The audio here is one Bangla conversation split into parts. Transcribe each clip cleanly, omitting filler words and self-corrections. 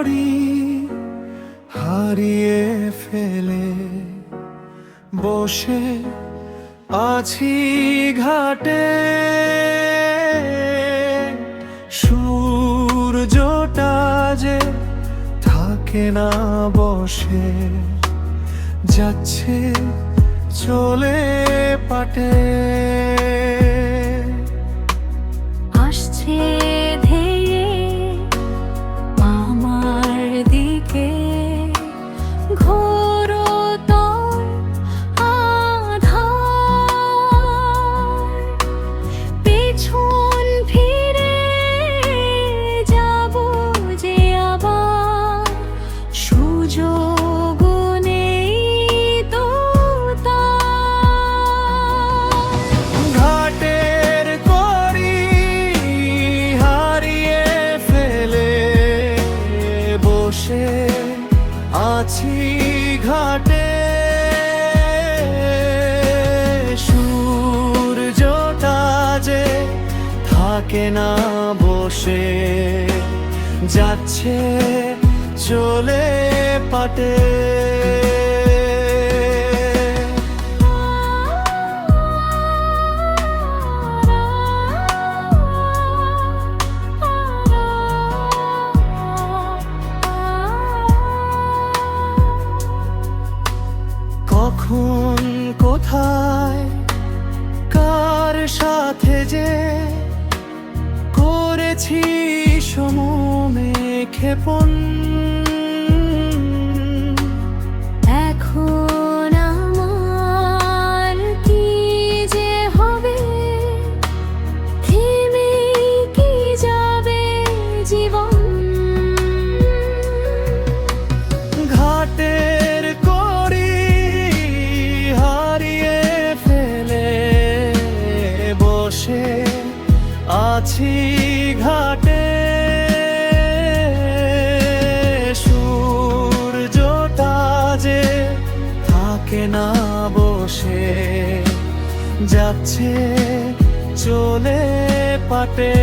করি হারিয়ে ফেলে বসে আছি ঘাটে। সূর্যটা যে থাকে না বসে, যাচ্ছে চলে পাটে। আসছে ধেয়ে আমার দিকে ঘোরতর আঁধার। পেছন ফিরে যাব যে আবার, সুযোগ নেই তো তার। ঘাটের করি হারিয়ে ফেলে বসে আছি ঘাটে। সূর্যটা যে থাকে না বসে, যাচ্ছে চলে পাটে। কখন কোথায় কার সাথে যে করেছি সমমে ক্ষেপণ। এখন আমার কি যে হবে, থেমে কি যাবে জীবন। ঘাটের করি হারিয়ে ফেলে বসে আছি ঘাটে। সূর্যটা যে থাকে না বসে, যাচ্ছে চলে পাটে।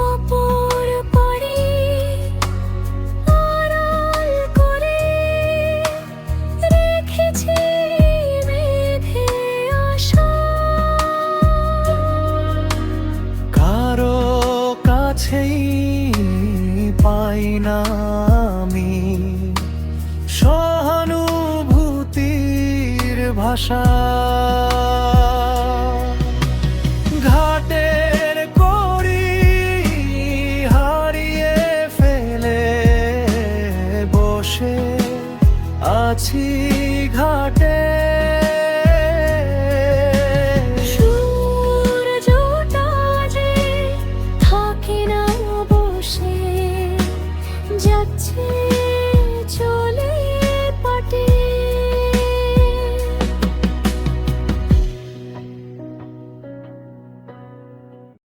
অপর পারে আড়াল করে রেখেছি বেঁধে আশা। কারো কাছেই পাই না আমি সহানুভূতির ভাষা। ঘাটের করি হারিয়ে ফেলে বসে আছি ঘাটে। সূর্যটা যে থাকে না বসে, যাচ্ছে